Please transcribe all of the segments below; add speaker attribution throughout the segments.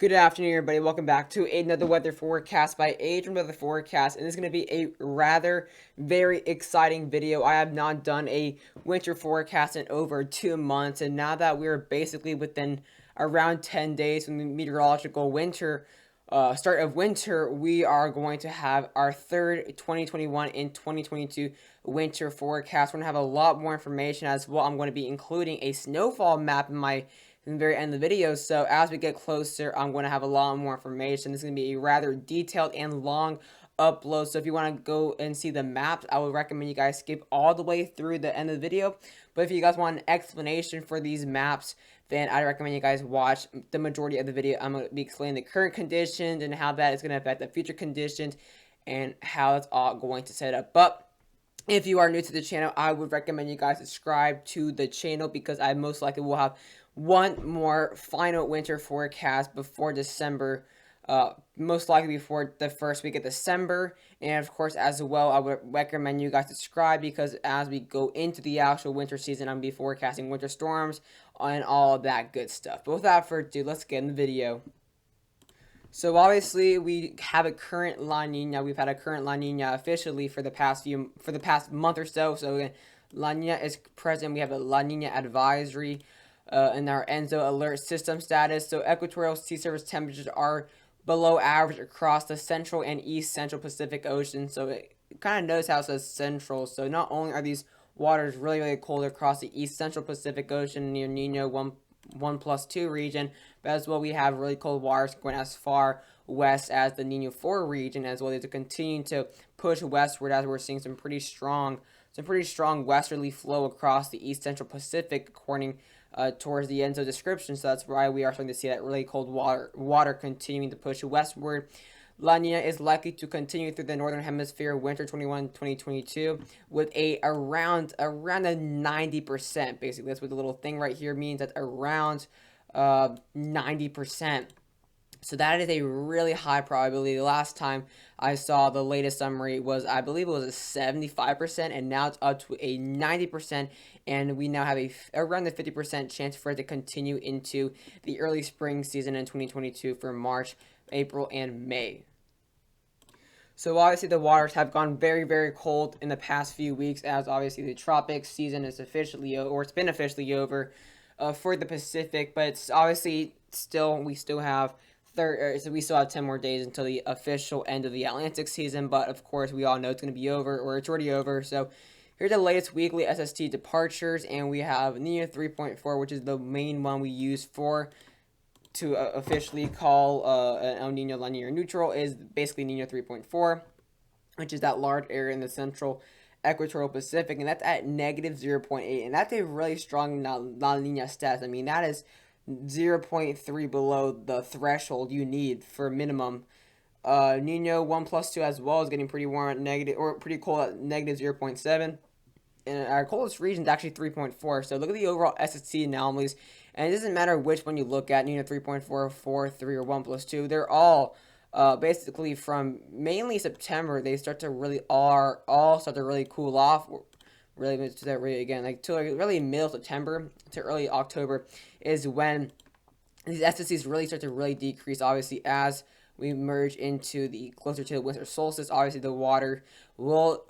Speaker 1: Good afternoon, everybody. Welcome back to another weather forecast by Adrian Weather Forecast, and this is going to be a rather very exciting video. I have not done a winter forecast in over 2 months, and now that we're basically within around 10 days from the meteorological winter start of winter, we are going to have our third 2021 and 2022 winter forecast. We're going to have a lot more information as well. I'm going to be including a snowfall map in the very end of the video. So as we get closer, I'm going to have a lot more information. This is going to be a rather detailed and long upload. So if you want to go and see the maps, I would recommend you guys skip all the way through the end of the video. But if you guys want an explanation for these maps, then I recommend you guys watch the majority of the video. I'm going to be explaining the current conditions and how that is going to affect the future conditions and how it's all going to set up. But if you are new to the channel, I would recommend you guys subscribe to the channel because I most likely will have one more final winter forecast before December, most likely before the first week of December. And of course, as well, I would recommend you guys subscribe because as we go into the actual winter season, I'm going to be forecasting winter storms and all of that good stuff. But without further ado, let's get in the video. So obviously we have a current La Nina. We've had a current La Nina officially for the past month or so. So again, La Nina is present. We have a La Nina advisory in our ENSO alert system status. So equatorial sea surface temperatures are below average across the central and east central Pacific Ocean. So it kind of knows how it says central. So not only are these waters really cold across the east central Pacific Ocean near Nino 1+2 region, but as well we have really cold waters going as far west as the Niña 4 region, as well as continue to push westward as we're seeing some pretty strong westerly flow across the east central Pacific according towards the ENSO description. So that's why we are starting to see that really cold water continuing to push westward. La Nina is likely to continue through the northern hemisphere winter 2022 with around a 90%. Basically, that's what the little thing right here means. That's around 90%. So that is a really high probability. The last time I saw the latest summary was, I believe it was a 75%, and now it's up to a 90%, and we now have around the 50% chance for it to continue into the early spring season in 2022 for March, April, and May. So obviously the waters have gone very cold in the past few weeks, as obviously the tropics season is officially over, or it's been officially over for the Pacific, but it's obviously we still have 10 more days until the official end of the Atlantic season. But of course, we all know it's going to be over, or it's already over. So here's the latest weekly SST departures, and we have Niña 3.4, which is the main one we use to officially call an El Nino La Nina neutral, is basically Niña 3.4, which is that large area in the central equatorial Pacific, and that's at negative 0.8, and that's a really strong La Nina stat. I mean, that is 0.3 below the threshold you need for minimum. Nino 1+2 as well is getting pretty warm at pretty cold at negative 0.7. And our coldest region is actually 3.4. So look at the overall SST anomalies. And it doesn't matter which one you look at, Nino 3.4, 4, 3, or 1+2. They're all basically from mainly September. They start to really cool off. Really again, like to really middle September to early October is when these SSCs really start to really decrease. Obviously, as we merge into closer to the winter solstice, obviously the water will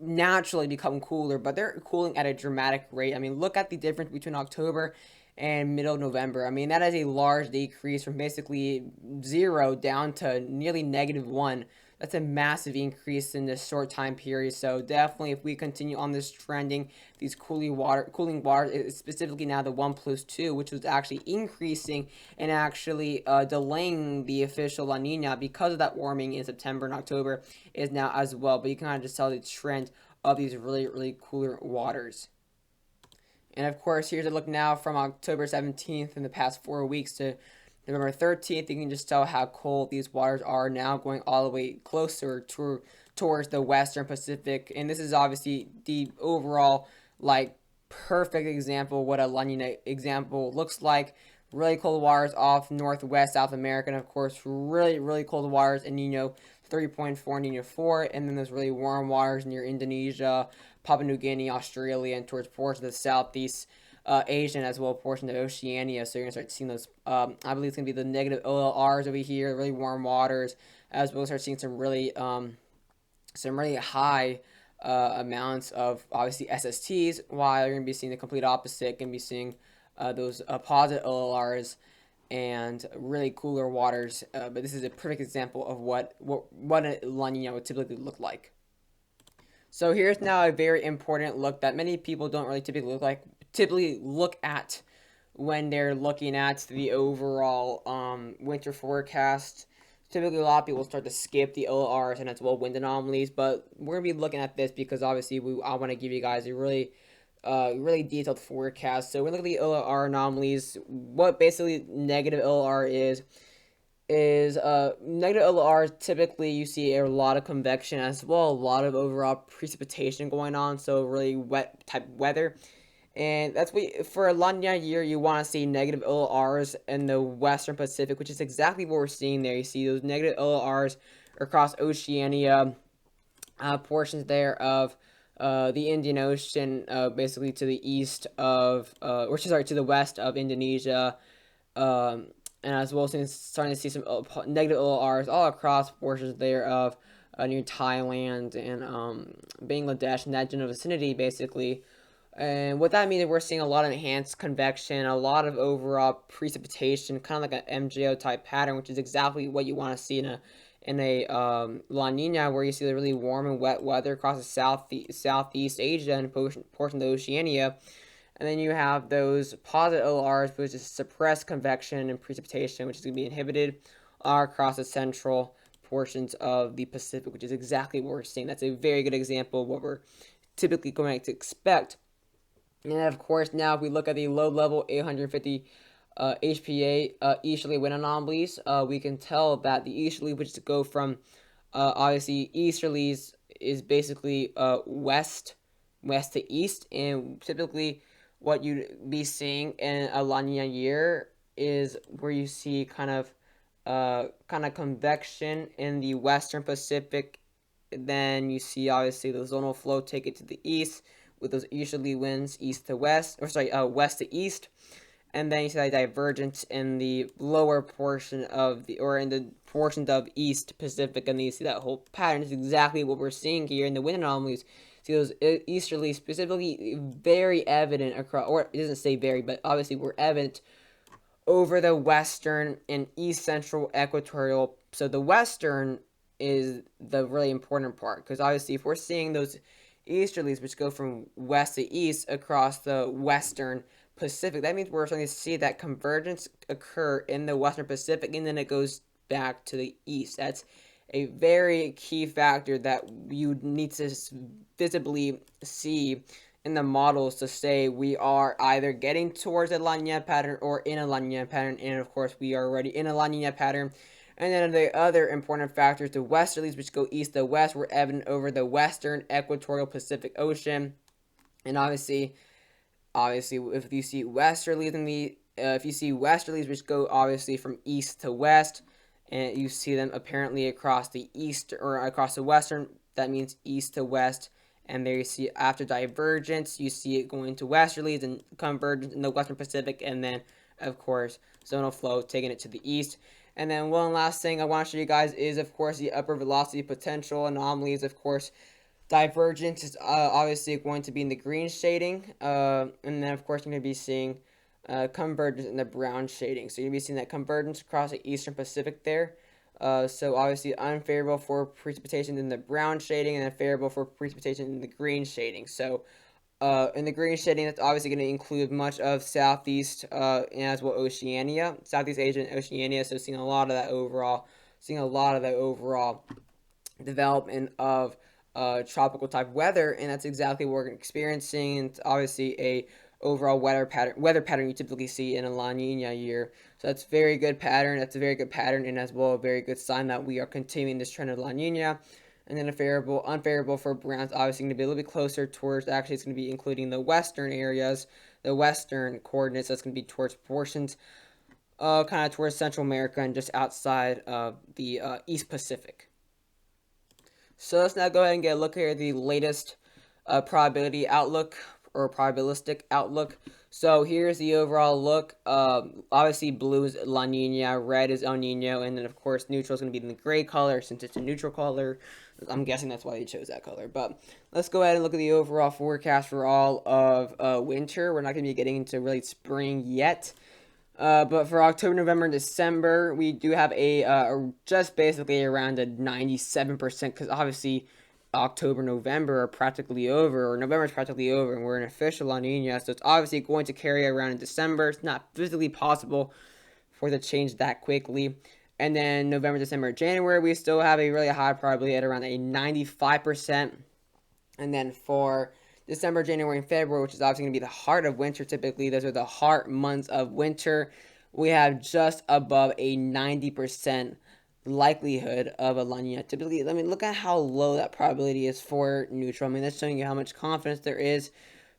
Speaker 1: naturally become cooler, but they're cooling at a dramatic rate. I mean, look at the difference between October and middle November. I mean, that is a large decrease from basically 0 down to nearly -1. That's a massive increase in this short time period. So definitely, if we continue on this trending, these cooling waters, specifically now the 1+2, which was actually increasing and actually delaying the official La Nina because of that warming in September and October, is now as well. But you can kind of just tell the trend of these really cooler waters. And of course, here's a look now from October 17th in the past 4 weeks to November 13th. You can just tell how cold these waters are now, going all the way closer towards the western Pacific. And this is obviously the overall, like, perfect example of what a La Nina example looks like. Really cold waters off northwest South America, and of course, really cold waters in Nino 3.4, Nino 4, and then there's really warm waters near Indonesia, Papua New Guinea, Australia, and towards ports of the southeast Asian as well portion of Oceania. So you're gonna start seeing those. I believe it's gonna be the negative OLRs over here, really warm waters, as well as start seeing some really high amounts of obviously SSTs. While you're gonna be seeing the complete opposite, gonna be seeing those positive OLRs and really cooler waters. But this is a perfect example of what a La Nina would typically look like. So here's now a very important look that many people don't really typically look at when they're looking at the overall winter forecast. Typically, a lot of people start to skip the ORs and as well wind anomalies, but we're gonna be looking at this because obviously I want to give you guys a really detailed forecast. So we're looking at the OR anomalies. What basically negative OR is negative OLR. Typically you see a lot of convection as well, a lot of overall precipitation going on, so really wet type weather. And that's what for a La Nina year you want to see negative OLRs in the Western Pacific, which is exactly what we're seeing there. You see those negative OLRs across Oceania, portions there of the Indian Ocean, basically to the east of, to the west of Indonesia, and as well as starting to see some negative OLRs all across portions there of near Thailand and Bangladesh and that general vicinity, basically. And what that means is we're seeing a lot of enhanced convection, a lot of overall precipitation, kind of like an MJO type pattern, which is exactly what you want to see in a La Nina, where you see the really warm and wet weather across the Southeast Asia and portion of the Oceania. And then you have those positive ORs, which is suppressed convection and precipitation, which is going to be inhibited across the central portions of the Pacific, which is exactly what we're seeing. That's a very good example of what we're typically going to expect. And of course, now if we look at the low level 850 HPA easterly wind anomalies, we can tell that the easterly, which go from obviously easterlies, is basically west to east, and typically what you'd be seeing in a La Nina year is where you see kind of convection in the Western Pacific. Then you see obviously the zonal flow take it to the east with those easterly winds west to east. And then you see that divergence in the lower portion of in the portions of East Pacific, and then you see that whole pattern is exactly what we're seeing here in the wind anomalies. See those easterly, specifically very evident across, or it doesn't say very, but obviously we're evident over the western and east central equatorial. So the western is the really important part, because obviously if we're seeing those easterlies which go from west to east across the Western Pacific, that means we're starting to see that convergence occur in the Western Pacific, and then it goes back to the east. That's a very key factor that you need to visibly see in the models to say we are either getting towards a La Nina pattern or in a La Nina pattern, and of course we are already in a La Nina pattern. And then the other important factors, the westerlies, which go east to west, were evident over the western equatorial Pacific Ocean. And obviously, if you see westerlies, which go obviously from east to west, and you see them apparently across the east or across the western, that means east to west. And there you see after divergence, you see it going to westerlies and convergence in the Western Pacific, and then of course zonal flow taking it to the east. And then one last thing I want to show you guys is, of course, the upper velocity potential anomalies. Of course, divergence is obviously going to be in the green shading. And then, of course, you're going to be seeing convergence in the brown shading. So you're going to be seeing that convergence across the Eastern Pacific there. So obviously unfavorable for precipitation in the brown shading, and then favorable for precipitation in the green shading. So in the green shading, that's obviously going to include much of Southeast and as well Oceania, Southeast Asia and Oceania. So seeing a lot of that overall development of tropical type weather, and that's exactly what we're experiencing. And it's obviously a overall weather pattern you typically see in a La Nina year. So that's a very good pattern. That's a very good pattern, and as well a very good sign that we are continuing this trend of La Nina. And then unfavorable for browns, obviously going to be a little bit closer towards, actually it's going to be including the western areas, the western coordinates. That's going to be towards portions, kind of towards Central America and just outside of the East Pacific. So let's now go ahead and get a look here at the latest probability outlook or probabilistic outlook. So here's the overall look. Obviously blue is La Nina, red is El Nino, and then of course neutral is going to be in the gray color since it's a neutral color. I'm guessing that's why they chose that color. But let's go ahead and look at the overall forecast for all of winter. We're not going to be getting into really spring yet. But for October, November, and December, we do have just basically around a 97%, because obviously October, November are practically over, or November is practically over, and we're in official La Nina, so it's obviously going to carry around in December. It's not physically possible for it to change that quickly. And then November, December, January, we still have a really high probability at around a 95%. And then for December, January, and February, which is obviously going to be the heart of winter typically, those are the heart months of winter, we have just above a 90% likelihood of a La Nina. Typically, I mean, look at how low that probability is for neutral. I mean, that's showing you how much confidence there is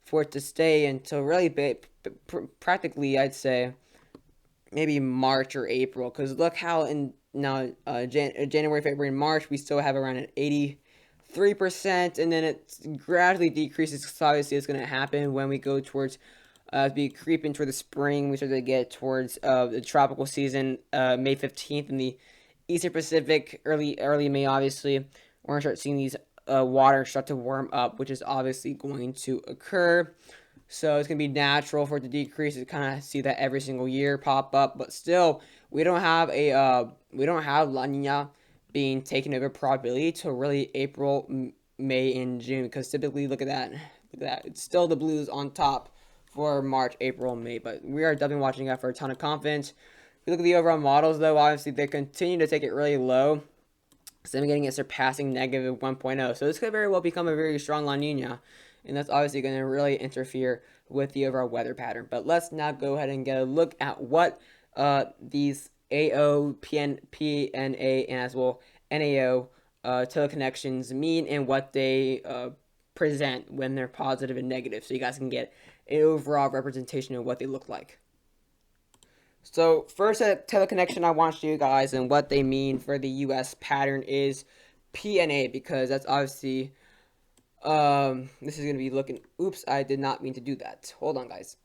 Speaker 1: for it to stay until really practically, I'd say, maybe March or April. Because look how in now January, February, and March, we still have around an 83%, and then it gradually decreases, because obviously it's going to happen when we go towards be creeping toward the spring. We start to get towards the tropical season, May 15th in the Eastern Pacific, early May. Obviously, we're gonna start seeing these water start to warm up, which is obviously going to occur. So it's gonna be natural for it to decrease. You kind of see that every single year pop up, but still, we don't have La Nina being taken over probability till really April, May, and June. Because typically, look at that, it's still the blues on top for March, April, May. But we are definitely watching out for a ton of confidence. If you look at the overall models, though, obviously they continue to take it really low. So I'm getting it surpassing negative 1.0. So this could very well become a very strong La Nina. And that's obviously going to really interfere with the overall weather pattern. But let's now go ahead and get a look at what these AO, PNA, and as well NAO teleconnections mean, and what they present when they're positive and negative. So you guys can get an overall representation of what they look like. So first teleconnection I want to show you guys and what they mean for the US pattern is PNA, because that's obviously this is going to be looking, oops, I did not mean to do that. Hold on, guys.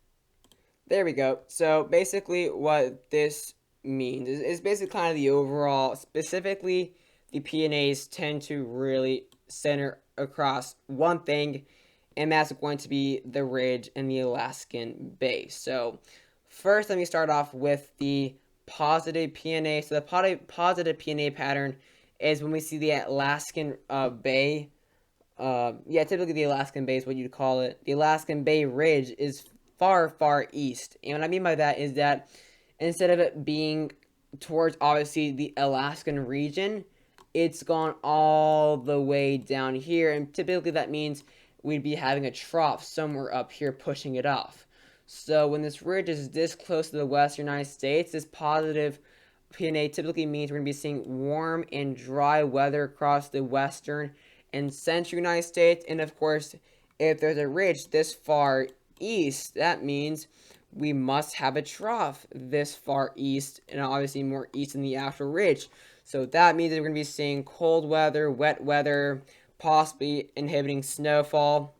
Speaker 1: There we go. So basically what this means is basically kind of the overall, specifically the PNAs tend to really center across one thing, and that's going to be the ridge and the Alaskan Bay. So first, let me start off with the positive PNA. So the positive PNA pattern is when we see the Alaskan Bay. Typically the Alaskan Bay is what you'd call it. The Alaskan Bay Ridge is far, far east. And what I mean by that is that instead of it being towards, obviously, the Alaskan region, it's gone all the way down here. And typically that means we'd be having a trough somewhere up here pushing it off. So when this ridge is this close to the western United States, this positive PNA typically means we're going to be seeing warm and dry weather across the western and central United States. And of course, if there's a ridge this far east, that means we must have a trough this far east, and obviously more east than the actual ridge. So that means that we're going to be seeing cold weather, wet weather, possibly inhibiting snowfall.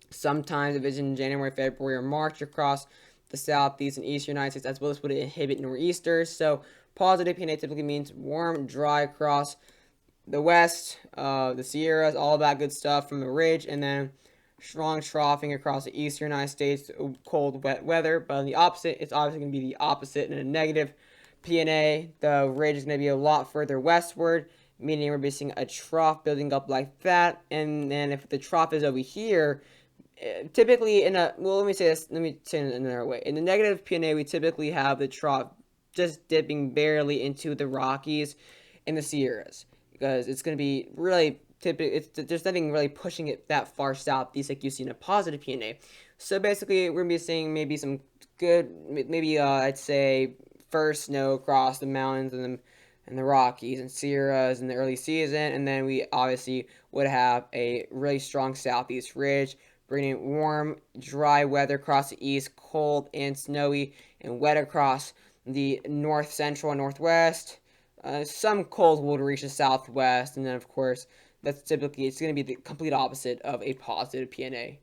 Speaker 1: Sometimes if it's in January, February, or March across the southeast and eastern United States, as well as would inhibit nor'easters. So positive PNA typically means warm, dry across the west, the Sierras, all that good stuff from the ridge, and then strong troughing across the eastern United States, cold, wet weather. But on the opposite, it's obviously going to be the opposite in a negative PNA. The ridge is going to be a lot further westward, meaning we're basing a trough building up like that. And then if the trough is over here, typically let me say it another way. In the negative PNA, we typically have the trough just dipping barely into the Rockies and the Sierras, because it's going to be really there's nothing really pushing it that far southeast like you see in a positive PNA. So basically, we're going to be seeing maybe some good, I'd say first snow across the mountains and the Rockies and Sierras in the early season, and then we obviously would have a really strong southeast ridge, bringing warm, dry weather across the east, cold and snowy and wet across the north central and northwest. Some cold will reach the southwest, and then of course it's going to be the complete opposite of a positive PNA.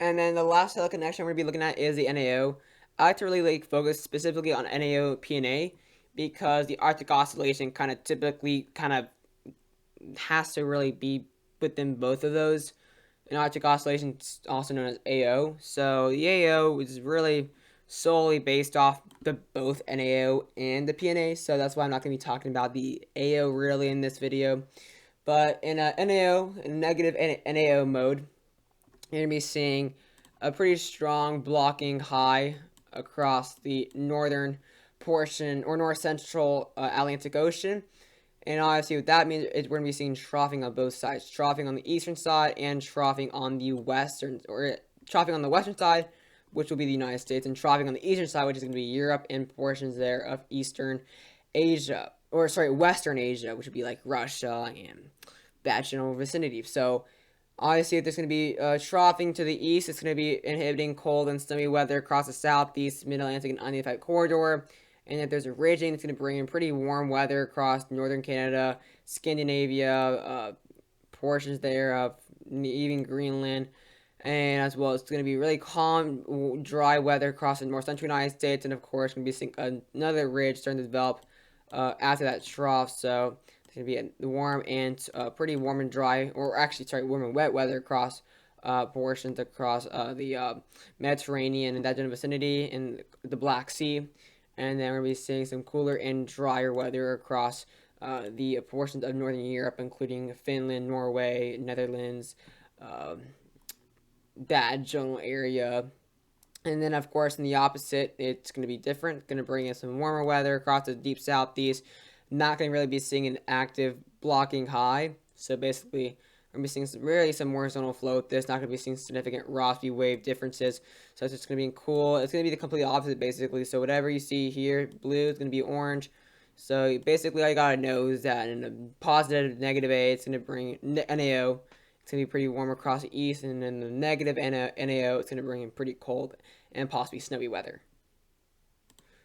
Speaker 1: And then the last teleconnection we're gonna be looking at is the NAO. I like to really like focus specifically on NAO PNA because the Arctic oscillation kind of typically kind of has to really be within both of those. And Arctic oscillation is also known as AO. So the AO is really solely based off the both NAO and the PNA. So that's why I'm not going to be talking about the AO really in this video. But in a NAO, in negative NAO mode, you're going to be seeing a pretty strong blocking high across the northern portion or north central Atlantic Ocean. And obviously, what that means is we're going to be seeing troughing on both sides, troughing on the eastern side and troughing on the western, or troughing on the western side, which will be the United States, and troughing on the eastern side, which is going to be Europe and portions there of Eastern Asia, or sorry, Western Asia, which would be like Russia and that general vicinity. So obviously, if there's going to be troughing to the east, it's going to be inhibiting cold and stormy weather across the southeast, mid-Atlantic, and ununified corridor. And if there's a ridging, it's going to bring in pretty warm weather across northern Canada, Scandinavia, portions there of even Greenland. And as well, it's going to be really calm, dry weather across the north central United States. And of course, going to be another ridge starting to develop after that trough. So it's going to be a warm and pretty warm and dry, or actually, sorry, warm and wet weather across portions across the Mediterranean and that general vicinity and the Black Sea. And then we're going to be seeing some cooler and drier weather across the portions of Northern Europe, including Finland, Norway, Netherlands, uh, that general area. And then, of course, in the opposite, it's going to be different. It's going to bring in some warmer weather across the deep southeast. Not going to really be seeing an active blocking high. So basically, we're going to be seeing some more zonal flow with this. Not going to be seeing significant Rossby wave differences. So it's just going to be cool. It's going to be the complete opposite, basically. So whatever you see here, blue is going to be orange. So basically, all you got to know is that in a positive, negative A, it's going to bring NAO. It's going to be pretty warm across the east. And then the negative NAO, it's going to bring in pretty cold and possibly snowy weather.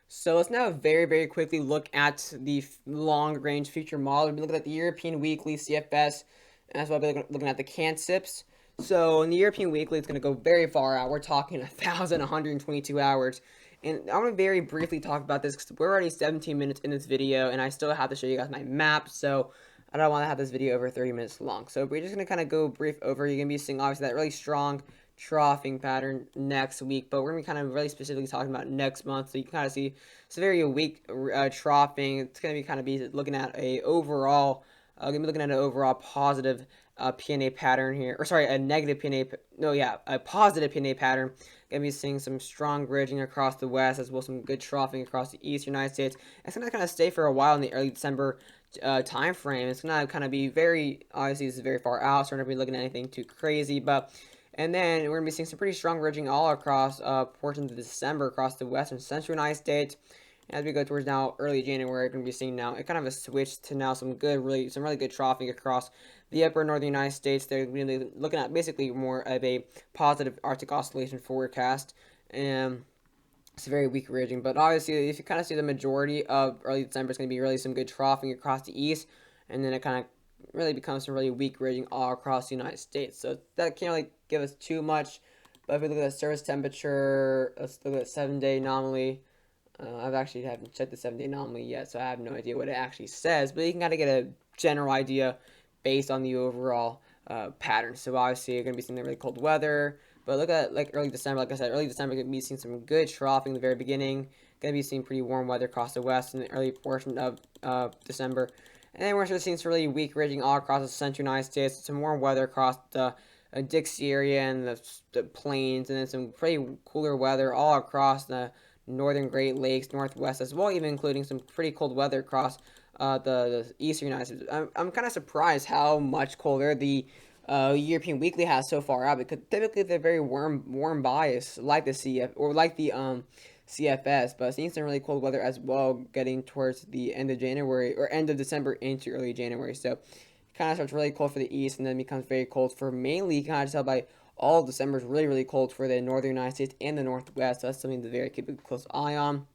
Speaker 1: So let's now very, very quickly look at the long-range future model. We'll be looking at the European Weekly CFS, and as well I'll be looking at the CANSIPS. So in the European Weekly, it's going to go very far out. We're talking 1,122 hours. And I want to very briefly talk about this because we're already 17 minutes in this video, and I still have to show you guys my map, so I don't want to have this video over 30 minutes long. So we're just going to kind of go brief over. You're going to be seeing, obviously, that really strong troughing pattern next week, but we're going to be kind of really specifically talking about next month, so you can kind of see it's a very weak troughing. It's going to be kind of be looking at a overall, going to be looking at an overall positive PNA pattern here, or sorry, a negative PNA, no, yeah, a positive PNA pattern. Going to be seeing some strong bridging across the west, as well as some good troughing across the eastern United States. It's going to kind of stay for a while in the early December time frame. It's going to kind of be very, obviously this is very far out, so we're not going to be looking at anything too crazy, but and then we're going to be seeing some pretty strong ridging all across portions of December across the western central United States. And as we go towards now early January, we're going to be seeing now kind of a switch to now some really good troughing across the upper northern United States. They're really looking at basically more of a positive Arctic oscillation forecast. And it's a very weak ridging, but obviously if you kind of see the majority of early December, it's going to be really some good troughing across the east, and then it kind of really becomes some really weak ridging all across the United States. So that can't really give us too much. But if we look at the surface temperature, let's look at 7-day anomaly. I've actually haven't checked the 7-day anomaly yet, so I have no idea what it actually says. But you can kind of get a general idea based on the overall pattern. So obviously you're going to be seeing the really cold weather. But look at like early December. Like I said, early December going to be seeing some good troughing in the very beginning. Going to be seeing pretty warm weather across the west in the early portion of December. And then we're still seeing some really weak ridging all across the central United States. Some warm weather across the Dixie area and the plains. And then some pretty cooler weather all across the northern Great Lakes, Northwest as well, even including some pretty cold weather across the eastern United States. I'm kind of surprised how much colder the European Weekly has so far out, because typically they're very warm bias, like the CF or like the CFS, but seeing some really cold weather as well, getting towards the end of January or end of December into early January. So it kind of starts really cold for the east, and then becomes very cold for mainly, you can kind of tell by all of December is really cold for the northern United States and the Northwest. So that's something to very keep a close eye on.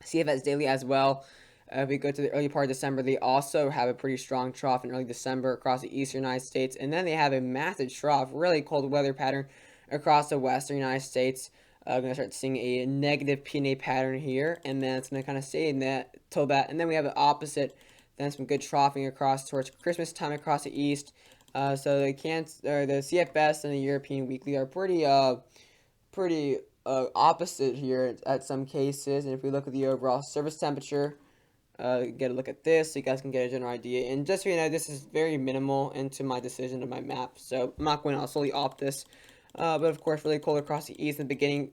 Speaker 1: CFS daily as well. If we go to the early part of December, they also have a pretty strong trough in early December across the eastern United States. And then they have a massive trough, really cold weather pattern across the western United States. We're gonna start seeing a negative PNA pattern here, and then it's gonna kind of stay in that till that, and then we have the opposite. Then some good troughing across towards Christmas time across the east. So the CFS and the European Weekly are pretty opposite here at some cases. And if we look at the overall surface temperature, get a look at this so you guys can get a general idea. And just so you know, this is very minimal into my decision of my map, so I'm not going to solely opt this. But of course, really cold across the east in the beginning.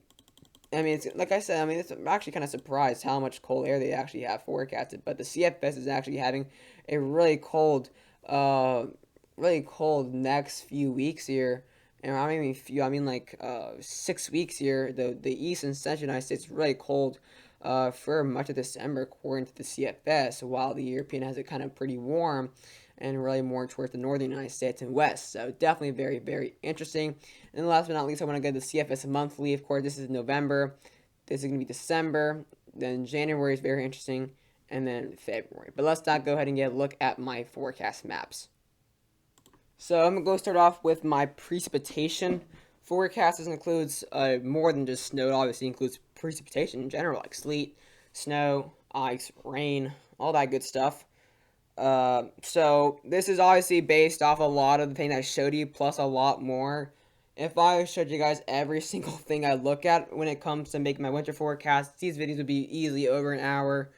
Speaker 1: I mean, it's like I said. I mean, I'm actually kind of surprised how much cold air they actually have forecasted. But the CFS is actually having a really cold next few weeks here. And I mean few, I mean like 6 weeks here. The east and central United States is really cold for much of December according to the CFS, while the European has it kind of pretty warm and really more towards the northern United States and west. So definitely very, very interesting. And last but not least, I want to go to the CFS monthly. Of course, this is November. This is going to be December. Then January is very interesting. And then February. But let's not go ahead and get a look at my forecast maps. So I'm going to go start off with my precipitation forecast. This includes more than just snow. It obviously includes precipitation in general, like sleet, snow, ice, rain, all that good stuff. So this is obviously based off a lot of the thing I showed you, plus a lot more. If I showed you guys every single thing I look at when it comes to making my winter forecast, these videos would be easily over an hour.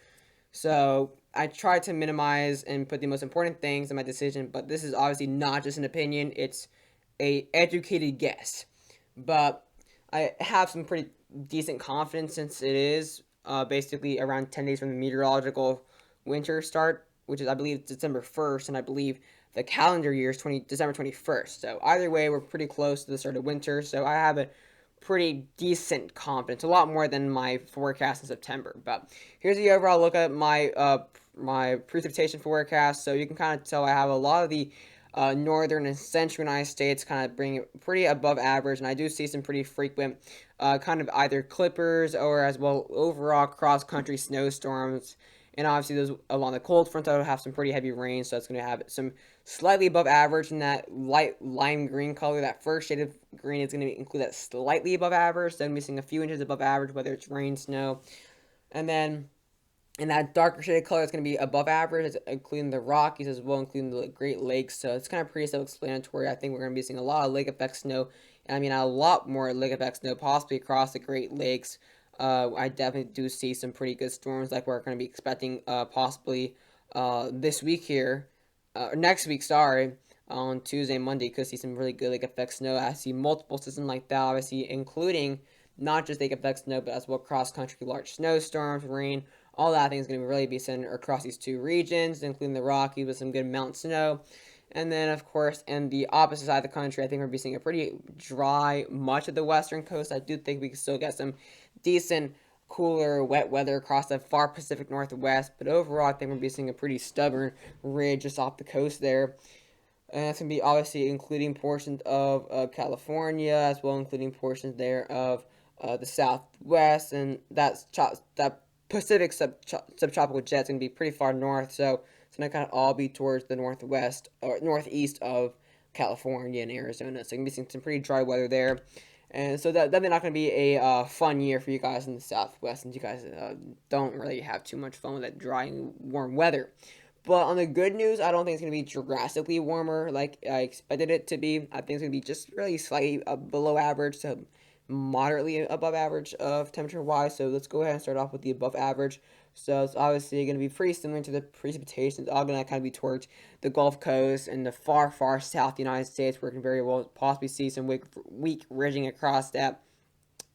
Speaker 1: So I try to minimize and put the most important things in my decision, but this is obviously not just an opinion, it's a educated guess. But I have some pretty decent confidence since it is basically around 10 days from the meteorological winter start, which is, I believe, December 1st, and I believe the calendar year is December 21st. So either way, we're pretty close to the start of winter, so I have a pretty decent confidence, a lot more than my forecast in September. But here's the overall look at my precipitation forecast. So you can kind of tell I have a lot of the northern and central United States kind of bring it pretty above average, and I do see some pretty frequent kind of either clippers or as well overall cross-country snowstorms. And obviously those along the cold front will have some pretty heavy rain, so it's going to have some slightly above average in that light lime green color. That first shade of green is going to include that slightly above average, then missing a few inches above average, whether it's rain, snow. And then in that darker shaded color, it's going to be above average, including the Rockies as well, including the Great Lakes. So it's kind of pretty self-explanatory. I think we're going to be seeing a lot of lake effect snow. And I mean, a lot more lake effect snow, possibly across the Great Lakes. I definitely do see some pretty good storms like we're going to be expecting possibly this week here, or next week, sorry, on Tuesday and Monday. Could see some really good lake effect snow. I see multiple systems like that, obviously, including not just lake effect snow, but as well cross-country large snowstorms, rain, all that thing is going to really be centered across these two regions, including the Rockies with some good mountain snow. And then, of course, in the opposite side of the country, I think we're going to be seeing a pretty dry much of the western coast. I do think we can still get some decent, cooler, wet weather across the far Pacific Northwest. But overall, I think we're going to be seeing a pretty stubborn ridge just off the coast there. And that's going to be obviously including portions of California, as well including portions there of the Southwest. And that Pacific subtropical jet is going to be pretty far north. So it's going to kind of all be towards the northwest or northeast of California and Arizona. So you're going to be seeing some pretty dry weather there. And so that's not going to be a fun year for you guys in the Southwest, since you guys don't really have too much fun with that dry and warm weather. But on the good news, I don't think it's going to be drastically warmer like I expected it to be. I think it's going to be just really slightly below average to moderately above average of temperature wise. So let's go ahead and start off with the above average. So it's obviously going to be pretty similar to the precipitations. It's all going to kind of be towards the Gulf Coast and the far, far south United States, where we can very well possibly see some weak ridging across that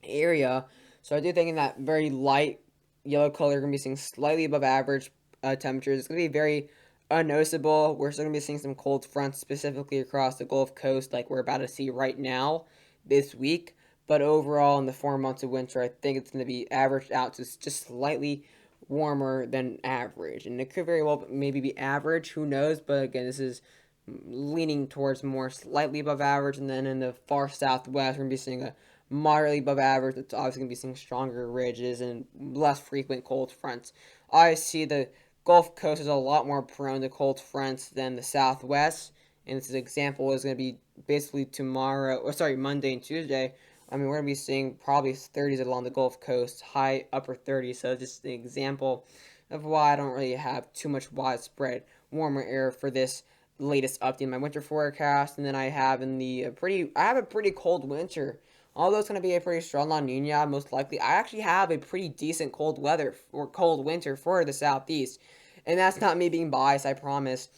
Speaker 1: area. So I do think in that very light yellow color, you're going to be seeing slightly above average temperatures. It's going to be very unnoticeable. We're still going to be seeing some cold fronts specifically across the Gulf Coast, like we're about to see right now this week. But overall, in the 4 months of winter, I think it's going to be averaged out to just slightly warmer than average. And it could very well maybe be average, who knows? But again, this is leaning towards more slightly above average. And then in the far southwest, we're going to be seeing a moderately above average. It's obviously going to be seeing stronger ridges and less frequent cold fronts. I see the Gulf Coast is a lot more prone to cold fronts than the Southwest, and this example is going to be basically tomorrow, or sorry, Monday and Tuesday. I mean, we're going to be seeing probably 30s along the Gulf Coast, high upper 30s. So just an example of why I don't really have too much widespread warmer air for this latest update in my winter forecast. And then I have I have a pretty cold winter. Although it's going to be a pretty strong La Nina, most likely, I actually have a pretty decent cold weather or cold winter for the southeast. And that's not me being biased, I promise.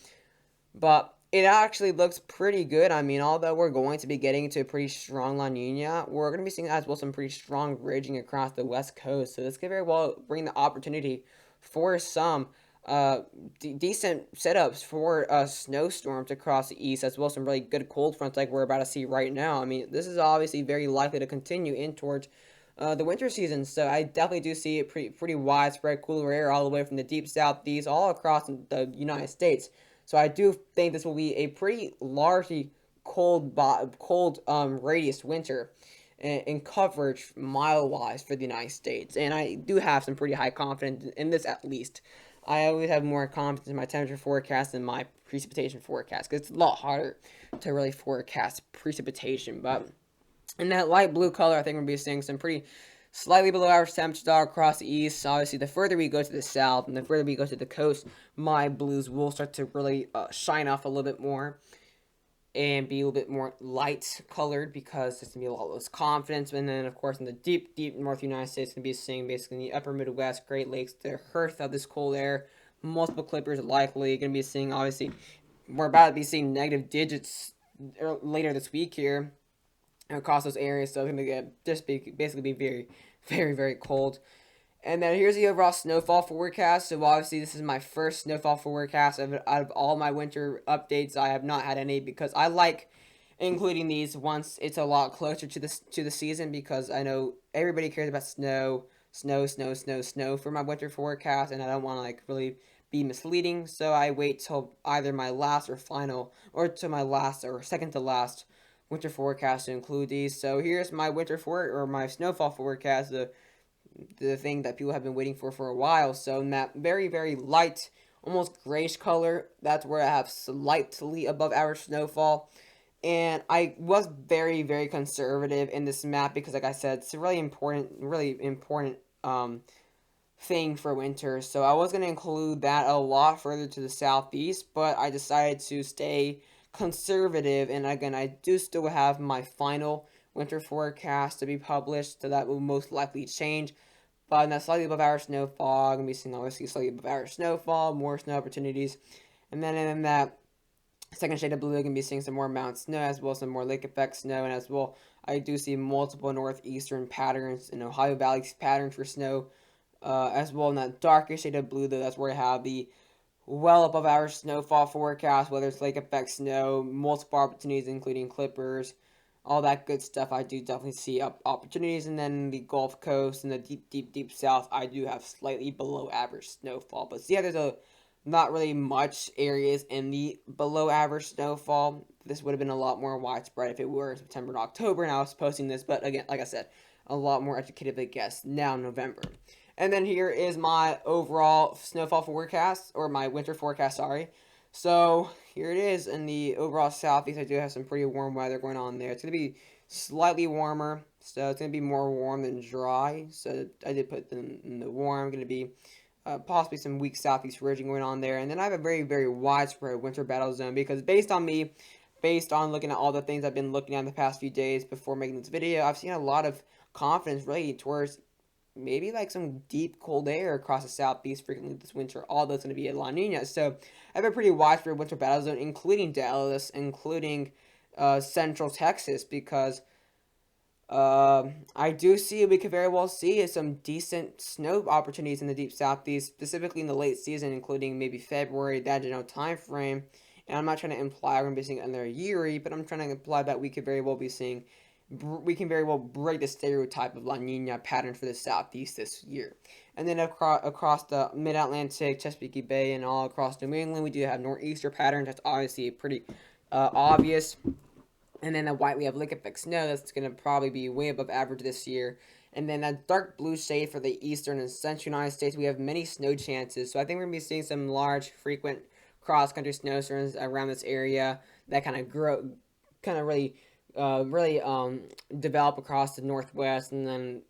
Speaker 1: But it actually looks pretty good. I mean, although we're going to be getting into a pretty strong La Nina, we're going to be seeing as well some pretty strong ridging across the west coast. So this could very well bring the opportunity for some decent setups for snowstorms across the east, as well as some really good cold fronts like we're about to see right now. I mean, this is obviously very likely to continue in towards the winter season. So I definitely do see it pretty widespread cooler air all the way from the deep southeast all across the United States. So I do think this will be a pretty largely cold radius winter in coverage mile wise for the United States, and I do have some pretty high confidence in this at least. I always have more confidence in my temperature forecast than my precipitation forecast because it's a lot harder to really forecast precipitation. But in that light blue color, I think we're going to be seeing some pretty slightly below average temperatures all across the east. So obviously, the further we go to the south and the further we go to the coast, my blues will start to really shine off a little bit more and be a little bit more light colored because there's going to be a lot less confidence. And then, of course, in the deep north United States, going to be seeing basically in the upper Midwest, Great Lakes, the hearth of this cold air, multiple clippers likely. Going to be seeing, obviously, we're about to be seeing negative digits later this week here across those areas. So it's going to basically be very cold. And then here's the overall snowfall forecast. So obviously this is my first snowfall forecast out of all my winter updates. I have not had any because I like including these once it's a lot closer to the season because I know everybody cares about snow for my winter forecast, and I don't want to like really be misleading. So I wait till either my last or final or to my last or second to last winter forecast to include these. So here's my my snowfall forecast. The thing that people have been waiting for a while. So in that very light, almost grayish color, that's where I have slightly above average snowfall. And I was very conservative in this map because, like I said, it's a really important thing for winter. So I was going to include that a lot further to the southeast, but I decided to stay conservative. And again, I do still have my final winter forecast to be published, so that will most likely change. But in that slightly above average snowfall, I'm going to be seeing obviously slightly above average snowfall, more snow opportunities. And then in that second shade of blue, I'm going to be seeing some more mountain snow as well as some more lake effect snow. And as well, I do see multiple northeastern patterns and Ohio Valley patterns for snow. As well in that darker shade of blue, though, that's where I have the well above average snowfall forecast, whether it's lake effect snow, multiple opportunities including clippers, all that good stuff. I do definitely see opportunities. And then the Gulf Coast and the deep south, I do have slightly below average snowfall. But see, there's not really much areas in the below average snowfall. This would have been a lot more widespread if it were in September and October, and I was posting this. But again, like I said, a lot more educated, I guess, now in November. And then here is my overall snowfall forecast, or my winter forecast, sorry. So here it is in the overall southeast. I do have some pretty warm weather going on there. It's going to be slightly warmer, so it's going to be more warm than dry. So I did put them in the warm. Going to be possibly some weak southeast ridging going on there. And then I have a very widespread winter battle zone because based on looking at all the things I've been looking at in the past few days before making this video, I've seen a lot of confidence really towards maybe like some deep cold air across the southeast frequently this winter, although it's going to be a La Nina. So I have a pretty widespread winter battle zone, including Dallas, including central Texas, because I do see we could very well see some decent snow opportunities in the deep southeast, specifically in the late season, including maybe February, that general time frame. And I'm not trying to imply we're going to be seeing another Yuri, but I'm trying to imply that we could very well be seeing we can very well break the stereotype of La Nina pattern for the southeast this year. And then across the mid-Atlantic, Chesapeake Bay, and all across New England, we do have nor'easter patterns. That's obviously pretty obvious. And then the white, we have lake effect snow. That's going to probably be way above average this year. And then that dark blue shade for the eastern and central United States, we have many snow chances. So I think we're going to be seeing some large, frequent cross-country snowstorms around this area. that kind of grow, kind of really develop across the northwest, and then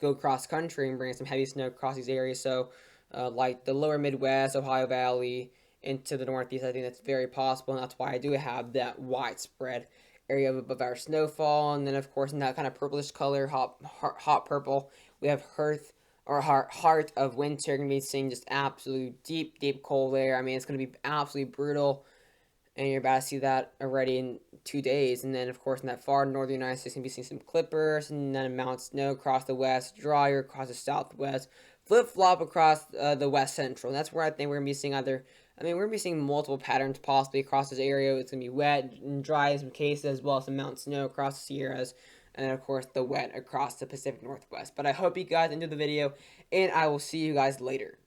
Speaker 1: go cross country and bring some heavy snow across these areas. So, like the lower Midwest, Ohio Valley, into the Northeast, I think that's very possible, and that's why I do have that widespread area of our snowfall. And then, of course, in that kind of purplish color, hot purple, we have heart of winter. Going to be seeing just absolute deep cold air. I mean, it's going to be absolutely brutal, and you're about to see that already in 2 days. And then, of course, in that far northern United States, you're going to be seeing some clippers, and then amount of snow across the west, drier across the southwest, flip flop across the west central. And that's where I think we're going to be seeing we're going to be seeing multiple patterns possibly across this area. It's going to be wet and dry in some cases, as well as some mountain snow across the Sierras, and of course, the wet across the Pacific Northwest. But I hope you guys enjoyed the video, and I will see you guys later.